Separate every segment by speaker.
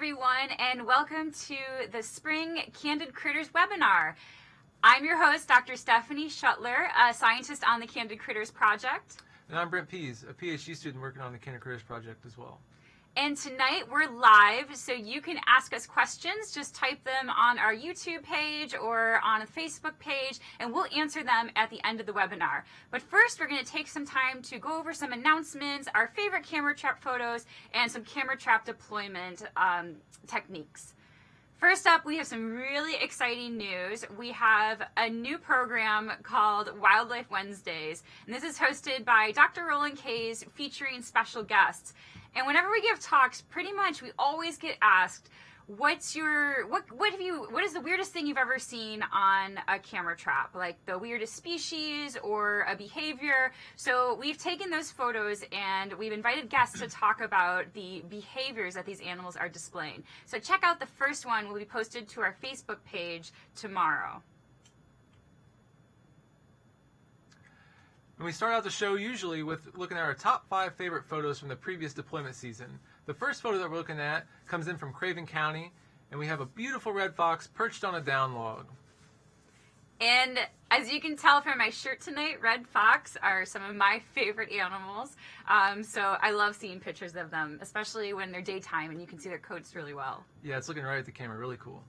Speaker 1: everyone, and welcome to the Spring Candid Critters webinar. I'm your host, Dr. Stephanie Schuttler, a scientist on the Candid Critters project.
Speaker 2: And I'm Brent Pease, a PhD student working on the Candid Critters project as well.
Speaker 1: And tonight we're live, so you can ask us questions. Just type them on our YouTube page or on a Facebook page, and we'll answer them at the end of the webinar. But first, we're going to take some time to go over some announcements, our favorite camera trap photos, and some camera trap deployment techniques. First up, we have some really exciting news. We have a new program called Wildlife Wednesdays, and this is hosted by Dr. Roland Kays, featuring special guests. And whenever we give talks, pretty much we always get asked, what is the weirdest thing you've ever seen on a camera trap, like the weirdest species or a behavior? So we've taken those photos and we've invited guests to talk about the behaviors that these animals are displaying. So check out the first one, will be posted to our Facebook page tomorrow.
Speaker 2: And we start out the show usually with looking at our top 5 favorite photos from the previous deployment season. The first photo that we're looking at comes in from Craven County, and we have a beautiful red fox perched on a down log.
Speaker 1: And as you can tell from my shirt tonight, red fox are some of my favorite animals. So I love seeing pictures of them, especially when they're daytime and you can see their coats really well.
Speaker 2: Yeah, it's looking right at the camera, really cool.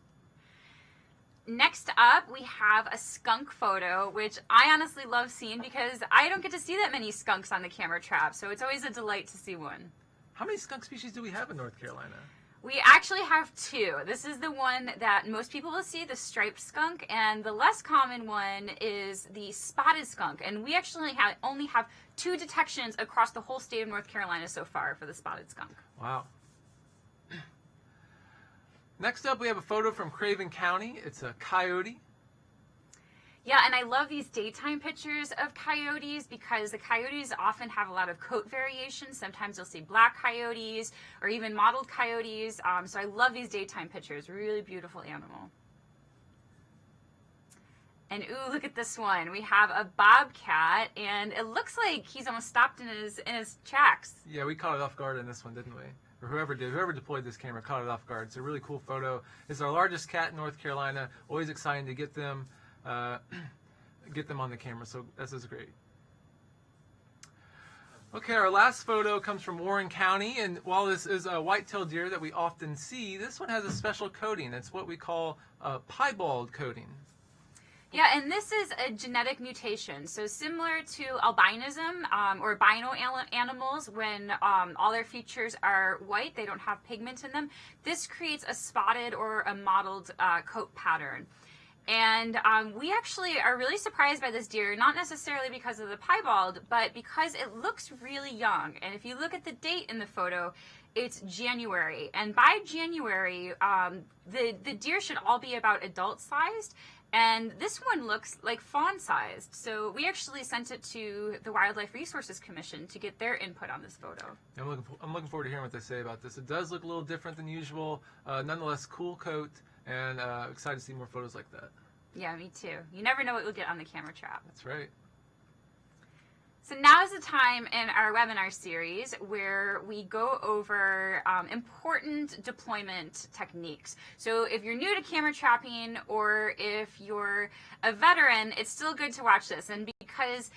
Speaker 1: Next up, we have a skunk photo, which I honestly love seeing because I don't get to see that many skunks on the camera trap, so it's always a delight to see one.
Speaker 2: How many skunk species do we have in North Carolina?
Speaker 1: We actually have 2. This is the one that most people will see, the striped skunk, and the less common one is the spotted skunk. And we actually only have 2 detections across the whole state of North Carolina so far for the spotted skunk.
Speaker 2: Wow. Next up, we have a photo from Craven County. It's a coyote.
Speaker 1: Yeah, and I love these daytime pictures of coyotes because the coyotes often have a lot of coat variation. Sometimes you'll see black coyotes or even mottled coyotes. So I love these daytime pictures. Really beautiful animal. And ooh, look at this one. We have a bobcat, and it looks like he's almost stopped in his tracks.
Speaker 2: Yeah, we caught it off guard in this one, didn't we? Or whoever deployed this camera caught it off guard. It's a really cool photo. It's our largest cat in North Carolina. Always exciting to get them on the camera. So this is great. Okay, our last photo comes from Warren County, and while this is a white-tailed deer that we often see, this one has a special coating. It's what we call a piebald coating.
Speaker 1: Yeah, and this is a genetic mutation. So similar to albinism or albino animals, when all their features are white, they don't have pigment in them, this creates a spotted or a mottled coat pattern. And we actually are really surprised by this deer, not necessarily because of the piebald, but because it looks really young. And if you look at the date in the photo, it's January. And by January, the deer should all be about adult-sized. And this one looks like fawn-sized. So we actually sent it to the Wildlife Resources Commission to get their input on this photo.
Speaker 2: I'm looking forward to hearing what they say about this. It does look a little different than usual. Nonetheless, cool coat, and excited to see more photos like that.
Speaker 1: Yeah, me too. You never know what you'll get on the camera trap.
Speaker 2: That's right.
Speaker 1: So now is the time in our webinar series where we go over important deployment techniques. So if you're new to camera trapping or if you're a veteran, it's still good to watch this. And because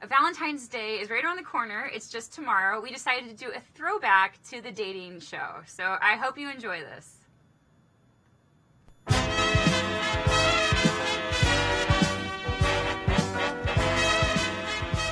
Speaker 1: Valentine's Day is right around the corner, it's just tomorrow, we decided to do a throwback to the dating show. So I hope you enjoy this.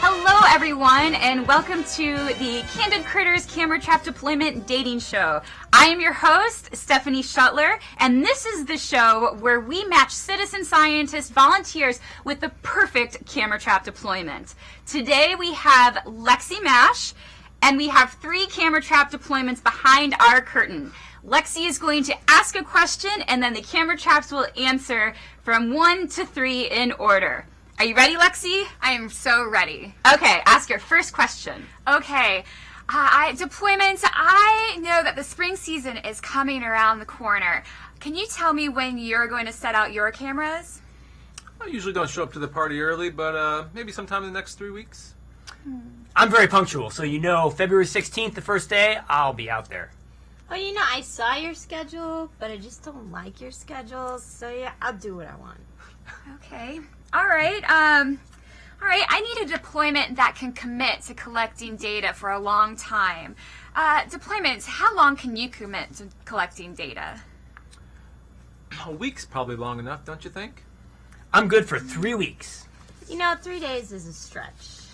Speaker 1: Hello everyone, and welcome to the Candid Critters Camera Trap Deployment Dating Show. I am your host, Stephanie Schuttler, and this is the show where we match citizen scientists, volunteers, with the perfect camera trap deployment. Today we have Lexi Mash, and we have 3 camera trap deployments behind our curtain. Lexi is going to ask a question, and then the camera traps will answer from 1 to 3 in order. Are you ready, Lexi?
Speaker 3: I am so ready.
Speaker 1: Okay, ask your first question.
Speaker 3: Okay, deployments, I know that the spring season is coming around the corner. Can you tell me when you're going to set out your cameras?
Speaker 2: I usually don't show up to the party early, but maybe sometime in the next 3 weeks.
Speaker 4: I'm very punctual, so you know February 16th, the first day, I'll be out there. Well, I saw your schedule, but I just don't like your schedule. So yeah, I'll do what I want.
Speaker 3: Okay. All right. I need a deployment that can commit to collecting data for a long time. Deployments, how long can you commit to collecting data?
Speaker 2: A week's probably long enough, don't you think?
Speaker 5: I'm good for 3 weeks.
Speaker 4: 3 days is a stretch.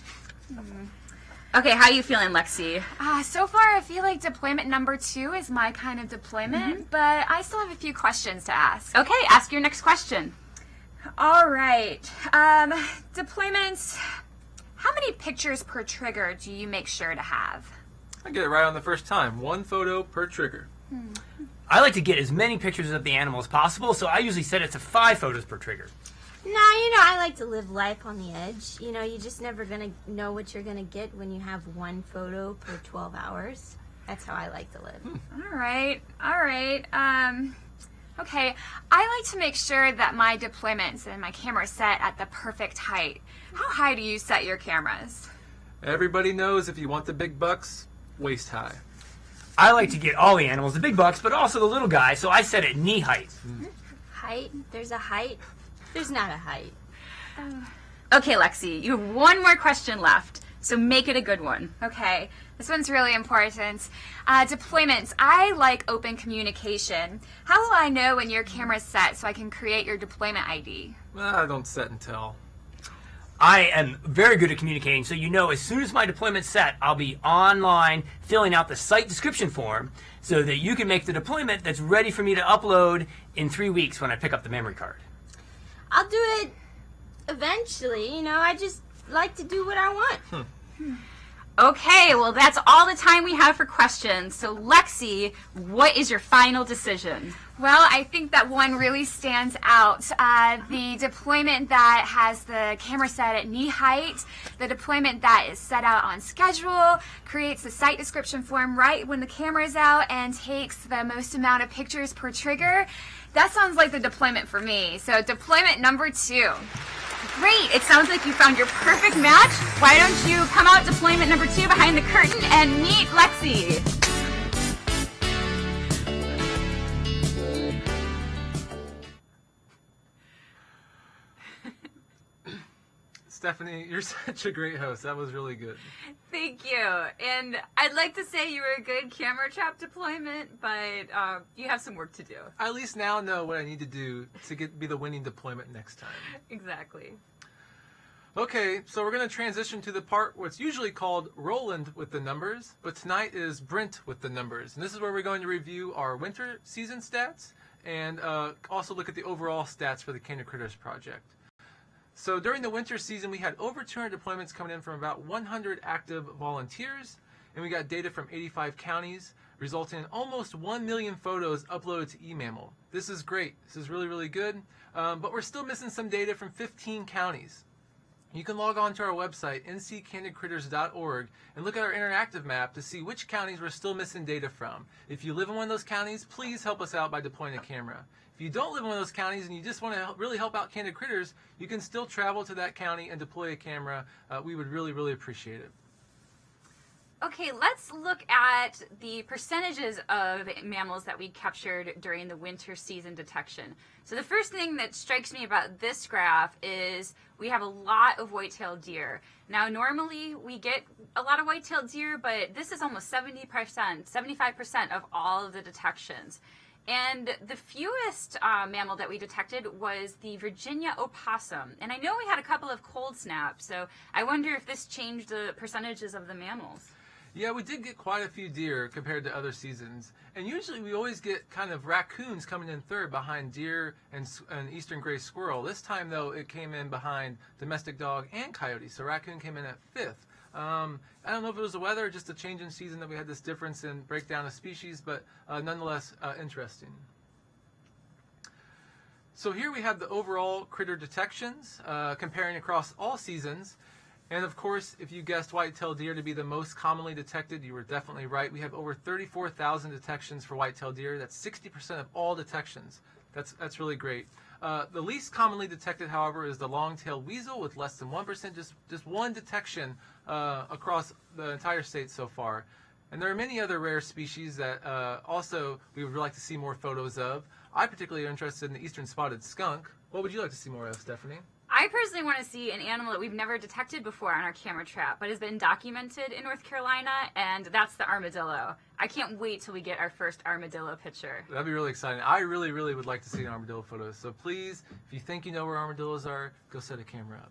Speaker 1: Okay, how are you feeling, Lexi?
Speaker 3: So far, I feel like deployment number 2 is my kind of deployment, but I still have a few questions to ask.
Speaker 1: Okay, ask your next question.
Speaker 3: All right. Deployments, how many pictures per trigger do you make sure to have?
Speaker 2: I get it right on the first time. 1 photo per trigger.
Speaker 5: I like to get as many pictures of the animal as possible, so I usually set it to 5 photos per trigger.
Speaker 4: No, I like to live life on the edge. You're just never going to know what you're going to get when you have 1 photo per 12 hours. That's how I like to live.
Speaker 3: All right. Okay, I like to make sure that my deployments and my camera are set at the perfect height. How high do you set your cameras?
Speaker 2: Everybody knows if you want the big bucks, waist high.
Speaker 5: I like to get all the animals, the big bucks, but also the little guys, so I set it knee height.
Speaker 4: Height? There's a height? There's not a height.
Speaker 1: Okay, Lexi, you have 1 more question left, so make it a good one.
Speaker 3: Okay, this one's really important. Deployments, I like open communication. How will I know when your camera's set so I can create your deployment ID?
Speaker 2: I don't set and tell.
Speaker 5: I am very good at communicating, so as soon as my deployment's set, I'll be online filling out the site description form so that you can make the deployment that's ready for me to upload in 3 weeks when I pick up the memory card.
Speaker 4: I'll do it eventually. I just like to do what I want.
Speaker 1: Okay, well, that's all the time we have for questions. So, Lexi, what is your final decision?
Speaker 3: Well, I think that one really stands out. The deployment that has the camera set at knee height, the deployment that is set out on schedule, creates the site description form right when the camera's out, and takes the most amount of pictures per trigger. That sounds like the deployment for me. So, deployment number 2.
Speaker 1: Great, it sounds like you found your perfect match. Why don't you come out deployment number 2 behind the curtain and meet Lexi?
Speaker 2: Stephanie, you're such a great host. That was really good.
Speaker 1: Thank you. And I'd like to say you were a good camera trap deployment, but you have some work to do.
Speaker 2: I at least now know what I need to do to be the winning deployment next time.
Speaker 1: Exactly.
Speaker 2: Okay, so we're going to transition to the part what's usually called Roland with the numbers, but tonight is Brent with the numbers. And this is where we're going to review our winter season stats and also look at the overall stats for the Candid Critters project. So during the winter season, we had over 200 deployments coming in from about 100 active volunteers, and we got data from 85 counties, resulting in almost 1 million photos uploaded to eMammal. This is great. This is really, really good, but we're still missing some data from 15 counties. You can log on to our website, nccandidcritters.org, and look at our interactive map to see which counties we're still missing data from. If you live in one of those counties, please help us out by deploying a camera. If you don't live in one of those counties and you just want to really help out Candid Critters, you can still travel to that county and deploy a camera. We would really, really appreciate it.
Speaker 1: Okay, let's look at the percentages of mammals that we captured during the winter season detection. So the first thing that strikes me about this graph is we have a lot of white-tailed deer. Now, normally we get a lot of white-tailed deer, but this is almost 70%, 75% of all of the detections. And the fewest mammal that we detected was the Virginia opossum. And I know we had a couple of cold snaps, so I wonder if this changed the percentages of the mammals.
Speaker 2: Yeah, we did get quite a few deer compared to other seasons. And usually we always get kind of raccoons coming in third behind deer and eastern gray squirrel. This time, though, it came in behind domestic dog and coyote. So raccoon came in at 5th. I don't know if it was the weather or just a change in season that we had this difference in breakdown of species, but nonetheless interesting. So here we have the overall critter detections comparing across all seasons. And of course, if you guessed white-tailed deer to be the most commonly detected, you were definitely right. We have over 34,000 detections for white-tailed deer. That's 60% of all detections. That's really great. The least commonly detected, however, is the long-tailed weasel with less than 1%, just one detection across the entire state so far. And there are many other rare species that also we would like to see more photos of. I particularly am interested in the eastern spotted skunk. What would you like to see more of, Stephanie?
Speaker 1: I personally want to see an animal that we've never detected before on our camera trap, but has been documented in North Carolina, and that's the armadillo. I can't wait till we get our first armadillo picture.
Speaker 2: That'd be really exciting. I really, really would like to see an armadillo photo. So please, if you think you know where armadillos are, go set a camera up.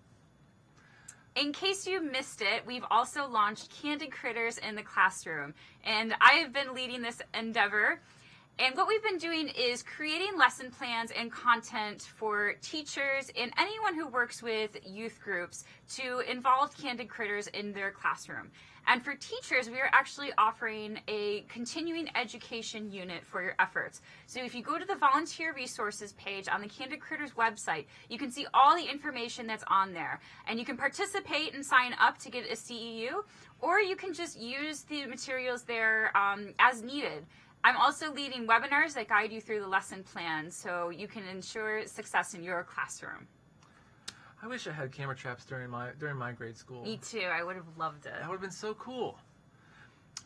Speaker 1: In case you missed it, we've also launched Candid Critters in the classroom, and I have been leading this endeavor. And what we've been doing is creating lesson plans and content for teachers and anyone who works with youth groups to involve Candid Critters in their classroom. And for teachers, we are actually offering a continuing education unit for your efforts. So if you go to the volunteer resources page on the Candid Critters website, you can see all the information that's on there. And you can participate and sign up to get a CEU, or you can just use the materials there as needed. I'm also leading webinars that guide you through the lesson plan so you can ensure success in your classroom.
Speaker 2: I wish I had camera traps during my grade school.
Speaker 1: Me too. I would have loved it.
Speaker 2: That would have been so cool.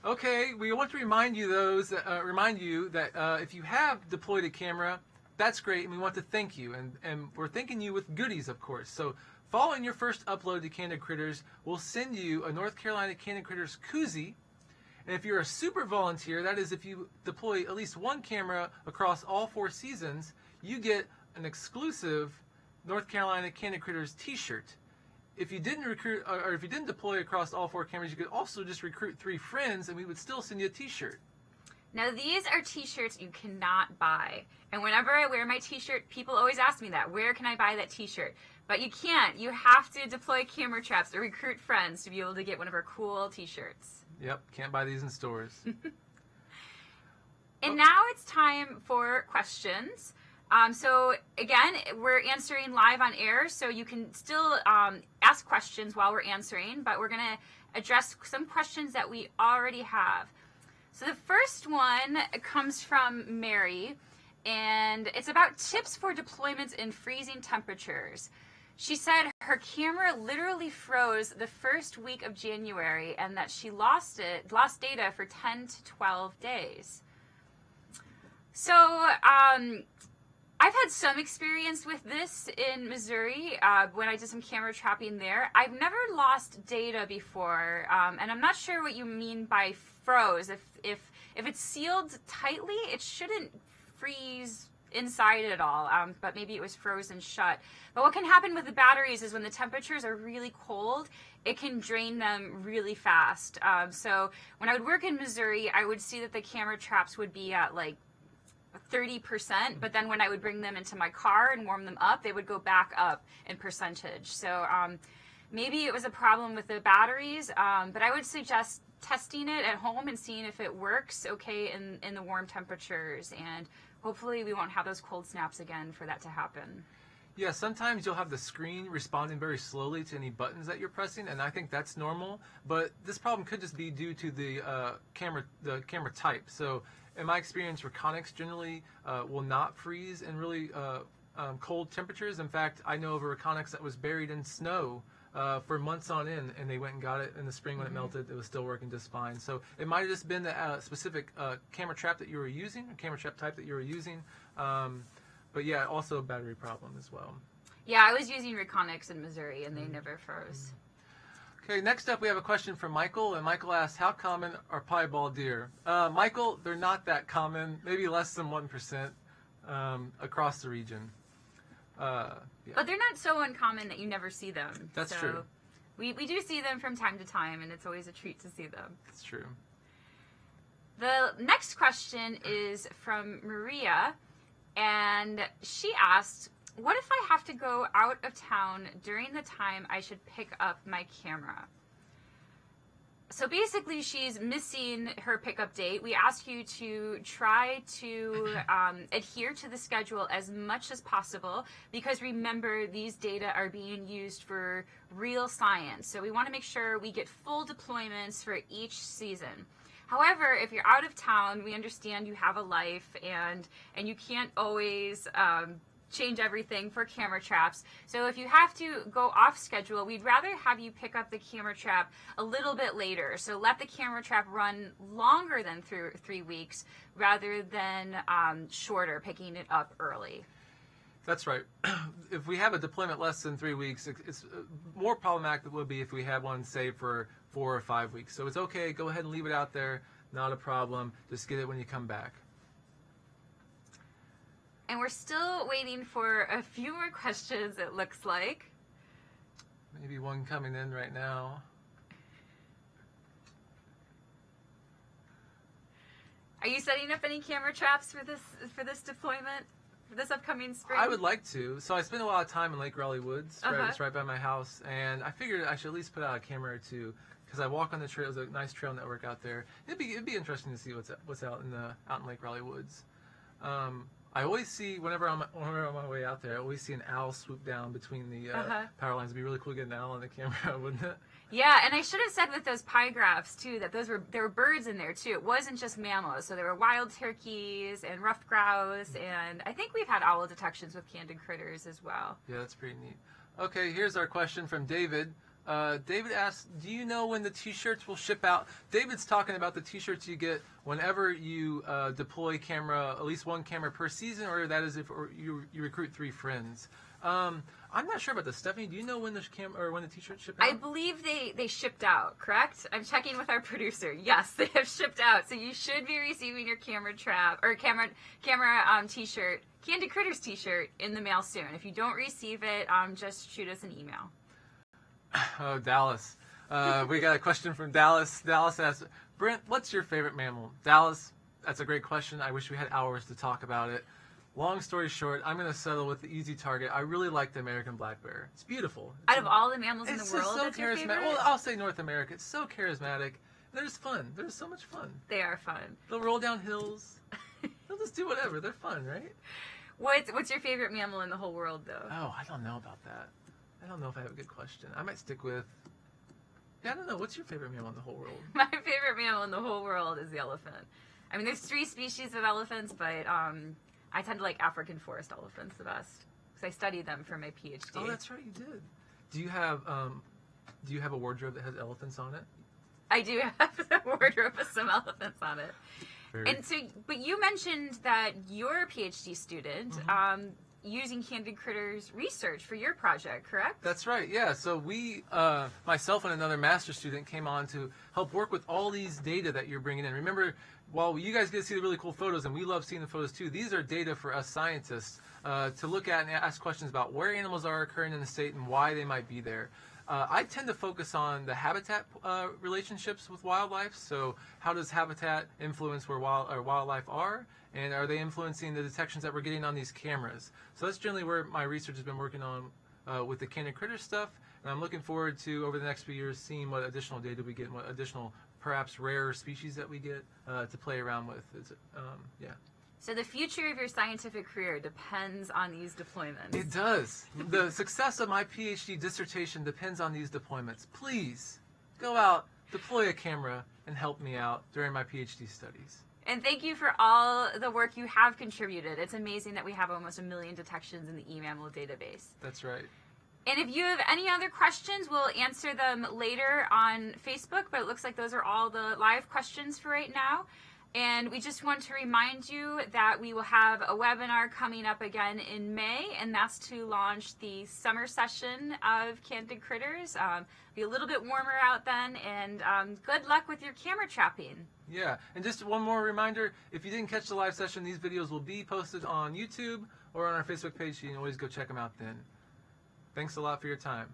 Speaker 2: Okay, we want to remind you that if you have deployed a camera, that's great, and we want to thank you. And we're thanking you with goodies, of course. So following your first upload to Candid Critters, we'll send you a North Carolina Candid Critters koozie. And if you're a super volunteer, that is if you deploy at least one camera across all 4 seasons, you get an exclusive North Carolina Candid Critters t-shirt. If you didn't recruit, or if you didn't deploy across all 4 cameras, you could also just recruit 3 friends and we would still send you a t-shirt.
Speaker 1: Now these are t-shirts you cannot buy. And whenever I wear my t-shirt, people always ask me that, where can I buy that t-shirt? But you can't. You have to deploy camera traps or recruit friends to be able to get one of our cool t-shirts.
Speaker 2: Yep, can't buy these in stores.
Speaker 1: And now it's time for questions. So again, we're answering live on air, so you can still ask questions while we're answering, but we're going to address some questions that we already have. So the first one comes from Mary, and it's about tips for deployments in freezing temperatures. She said her camera literally froze the first week of January and that she lost data for 10 to 12 days. So I've had some experience with this in Missouri when I did some camera trapping there. I've never lost data before, and I'm not sure what you mean by froze. If it's sealed tightly, it shouldn't freeze inside at all, but maybe it was frozen shut. But what can happen with the batteries is when the temperatures are really cold, it can drain them really fast. So when I would work in Missouri, I would see that the camera traps would be at like 30%, but then when I would bring them into my car and warm them up, they would go back up in percentage. So maybe it was a problem with the batteries, but I would suggest testing it at home and seeing if it works okay in the warm temperatures, and hopefully we won't have those cold snaps again for that to happen.
Speaker 2: Yeah, sometimes you'll have the screen responding very slowly to any buttons that you're pressing, and I think that's normal. But this problem could just be due to the camera type. So, in my experience, Reconyx generally will not freeze in really cold temperatures. In fact, I know of a Reconyx that was buried in snow for months on end, and they went and got it in the spring when it melted. It was still working just fine. So it might have just been the specific camera trap that you were using, or camera trap type that you were using. But yeah, also a battery problem as well.
Speaker 1: Yeah, I was using Reconyx in Missouri, and they never froze.
Speaker 2: Okay, next up we have a question from Michael, and Michael asks, how common are piebald deer? Michael, they're not that common, maybe less than 1% across the region. Yeah.
Speaker 1: But they're not so uncommon that you never see them.
Speaker 2: That's
Speaker 1: so
Speaker 2: true.
Speaker 1: We do see them from time to time, and it's always a treat to see them.
Speaker 2: That's true.
Speaker 1: The next question is from Maria, and she asked, what if I have to go out of town during the time I should pick up my camera? So basically, she's missing her pickup date. We ask you to try to adhere to the schedule as much as possible, because remember, these data are being used for real science. So we want to make sure we get full deployments for each season. However, if you're out of town, we understand you have a life and you can't always change everything for camera traps. So if you have to go off schedule, we'd rather have you pick up the camera trap a little bit later. So let the camera trap run longer than 3 weeks rather than shorter, picking it up early.
Speaker 2: That's right. If we have a deployment less than 3 weeks, it's more problematic than it would be if we had one saved for 4 or 5 weeks. So it's okay. Go ahead and leave it out there. Not a problem. Just get it when you come back.
Speaker 1: And we're still waiting for a few more questions, it looks like.
Speaker 2: Maybe one coming in right now.
Speaker 1: Are you setting up any camera traps for this deployment? For this upcoming spring?
Speaker 2: I would like to. So I spend a lot of time in Lake Raleigh Woods. Right, it's right by my house. And I figured I should at least put out a camera or two because I walk on the trail. There's a nice trail network out there. It'd be interesting to see what's out in Lake Raleigh Woods. I always see, whenever I'm on my way out there, I always see an owl swoop down between the power lines. It'd be really cool to get an owl on the camera, wouldn't it?
Speaker 1: Yeah, and I should have said with those pie graphs too that there were birds in there too. It wasn't just mammals, so there were wild turkeys and ruffed grouse, and I think we've had owl detections with Candid critters as well.
Speaker 2: Yeah, that's pretty neat. Okay, here's our question from David. David asks, do you know when the t-shirts will ship out? David's talking about the t-shirts you get whenever you deploy at least one camera per season, or that is if you recruit 3 friends. I'm not sure about this. Stephanie, do you know when the t-shirts ship out?
Speaker 1: I believe they shipped out, correct? I'm checking with our producer. Yes, they have shipped out. So you should be receiving your camera trap or camera t-shirt, Candid Critters t-shirt in the mail soon. If you don't receive it, just shoot us an email.
Speaker 2: Oh, Dallas. We got a question from Dallas. Dallas asks, Brent, what's your favorite mammal? Dallas, that's a great question. I wish we had hours to talk about it. Long story short, I'm going to settle with the easy target. I really like the American black bear. It's beautiful.
Speaker 1: Out of all the mammals in the world,
Speaker 2: so
Speaker 1: that's your favorite?
Speaker 2: charismatic. Well, I'll say North America. It's so charismatic. They're just fun. They're so much fun.
Speaker 1: They are fun.
Speaker 2: They'll roll down hills. They'll just do whatever. They're fun, right?
Speaker 1: What's your favorite mammal in the whole world, though?
Speaker 2: Oh, I don't know about that. I don't know if I have a good question. I might stick with... Yeah, I don't know. What's your favorite mammal in the whole world?
Speaker 1: My favorite mammal in the whole world is the elephant. I mean, there's 3 species of elephants, but I tend to like African forest elephants the best because I studied them for my PhD.
Speaker 2: Oh, that's right, you did. Do you have a wardrobe that has elephants on it?
Speaker 1: I do have a wardrobe with some elephants on it. And so, but you mentioned that you're a PhD student using Candid Critters research for your project, correct?
Speaker 2: That's right, yeah. So we, myself and another master's student came on to help work with all these data that you're bringing in. Remember, while you guys get to see the really cool photos, and we love seeing the photos too, these are data for us scientists to look at and ask questions about where animals are occurring in the state and why they might be there. I tend to focus on the habitat relationships with wildlife. So how does habitat influence where wildlife are? And are they influencing the detections that we're getting on these cameras? So that's generally where my research has been working on with the Candid Critter stuff. And I'm looking forward to, over the next few years, seeing what additional data we get and what additional, perhaps rarer species that we get to play around with. Yeah.
Speaker 1: So the future of your scientific career depends on these deployments.
Speaker 2: It does. The success of my PhD dissertation depends on these deployments. Please, go out, deploy a camera, and help me out during my PhD studies.
Speaker 1: And thank you for all the work you have contributed. It's amazing that we have almost 1 million detections in the eMammal database.
Speaker 2: That's right.
Speaker 1: And if you have any other questions, we'll answer them later on Facebook, but it looks like those are all the live questions for right now. And we just want to remind you that we will have a webinar coming up again in May, and that's to launch the summer session of Candid Critters. Be a little bit warmer out then, and good luck with your camera trapping.
Speaker 2: Yeah, and just one more reminder, if you didn't catch the live session, these videos will be posted on YouTube or on our Facebook page, so you can always go check them out then. Thanks a lot for your time.